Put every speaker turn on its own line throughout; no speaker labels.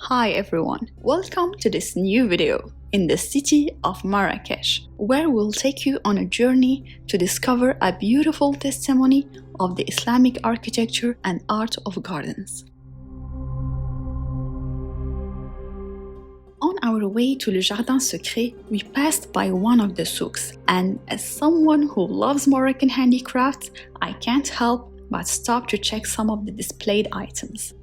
Hi everyone, welcome to this new video in the city of Marrakesh, where we'll take you on a journey to discover a beautiful testimony of the Islamic architecture and art of gardens. On our way to Le Jardin Secret, we passed by one of the souks, and as someone who loves Moroccan handicrafts, I can't help but stop to check some of the displayed items.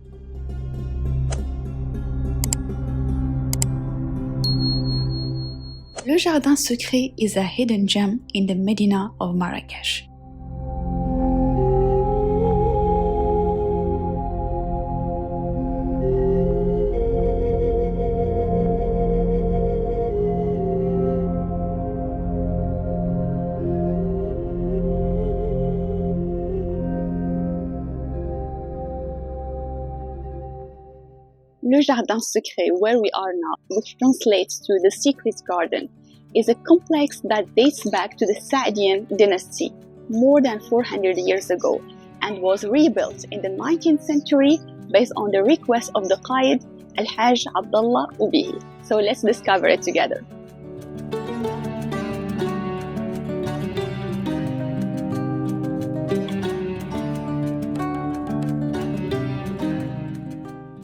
Le Jardin Secret is a hidden gem in the Medina of Marrakech. Le Jardin Secret, where we are now, which translates to the Secret Garden, is a complex that dates back to the Saadian dynasty more than 400 years ago and was rebuilt in the 19th century based on the request of the Qaid Al-Hajj Abdullah Ubihi. So let's discover it together.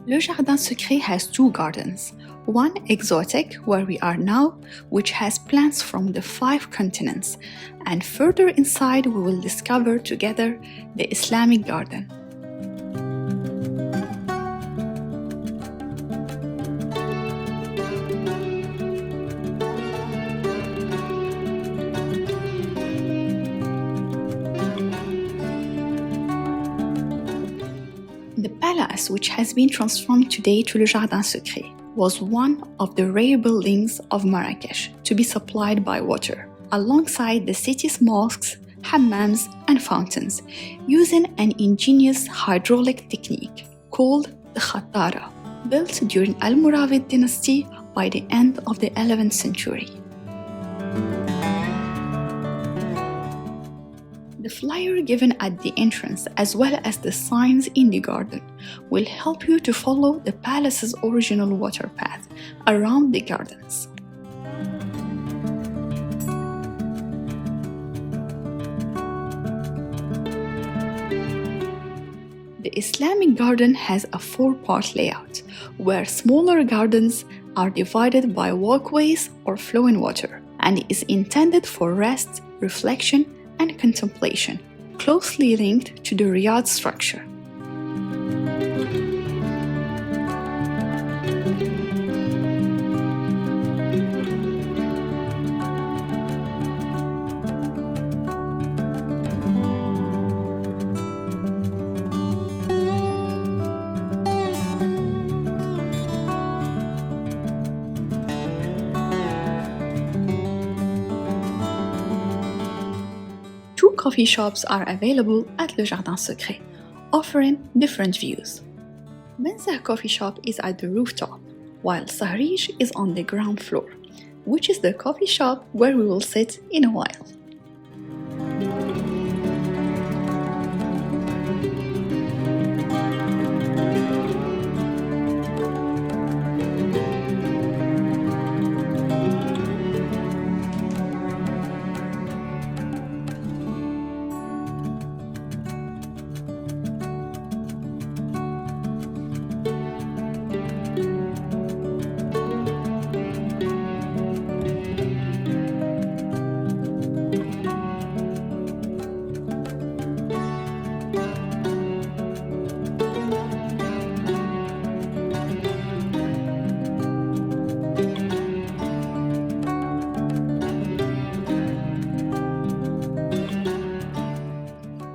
Le Jardin Secret has two gardens, one exotic, where we are now, which has plants from the 5 continents, and further inside we will discover together the Islamic garden. The palace, which has been transformed today to Le Jardin Secret, was one of the rare buildings of Marrakech to be supplied by water, alongside the city's mosques, hammams, and fountains, using an ingenious hydraulic technique called the khattara, built during Almoravid dynasty by the end of the 11th century. The flyer given at the entrance, as well as the signs in the garden, will help you to follow the palace's original water path around the gardens. The Islamic garden has a 4-part layout, where smaller gardens are divided by walkways or flowing water, and is intended for rest, reflection, and contemplation, closely linked to the Riyadh structure. Two coffee shops are available at Le Jardin Secret, offering different views. Benza coffee shop is at the rooftop, while Sahrij is on the ground floor, which is the coffee shop where we will sit in a while.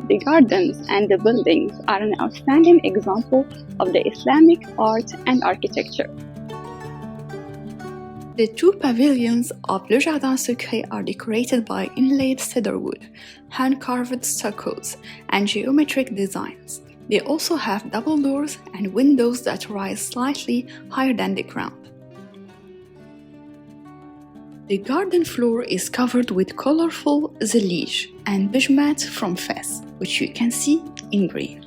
The gardens and the buildings are an outstanding example of the Islamic art and architecture. The 2 pavilions of Le Jardin Secret are decorated by inlaid cedarwood, hand-carved stuccos, and geometric designs. They also have double doors and windows that rise slightly higher than the ground. The garden floor is covered with colorful zellij and bijmat from Fez, which you can see in green.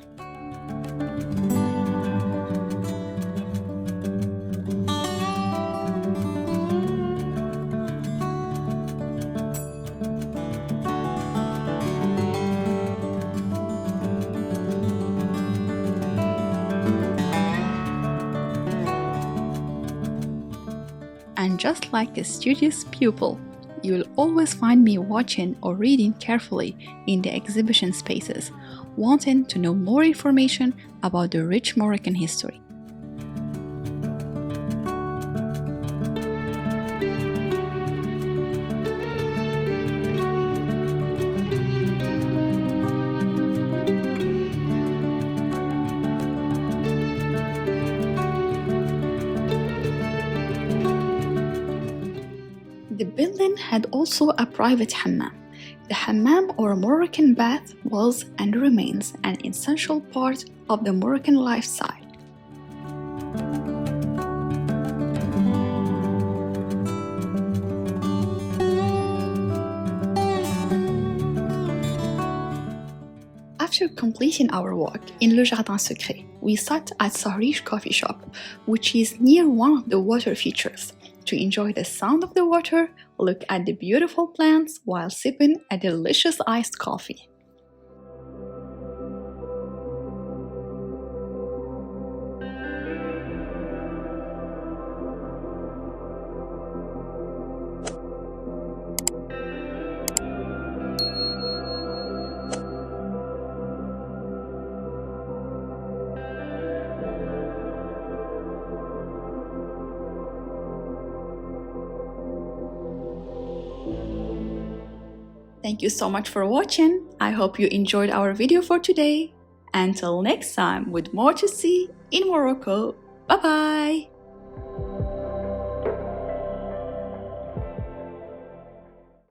and just like a studious pupil, you'll always find me watching or reading carefully in the exhibition spaces, wanting to know more information about the rich Moroccan history. The building had also a private hammam. The hammam or Moroccan bath was and remains an essential part of the Moroccan lifestyle. After completing our walk in Le Jardin Secret, we sat at Sahrish coffee shop, which is near one of the water features, to enjoy the sound of the water, look at the beautiful plants while sipping a delicious iced coffee. Thank you so much for watching. I hope you enjoyed our video for today. Until next time with more to see in Morocco. Bye bye!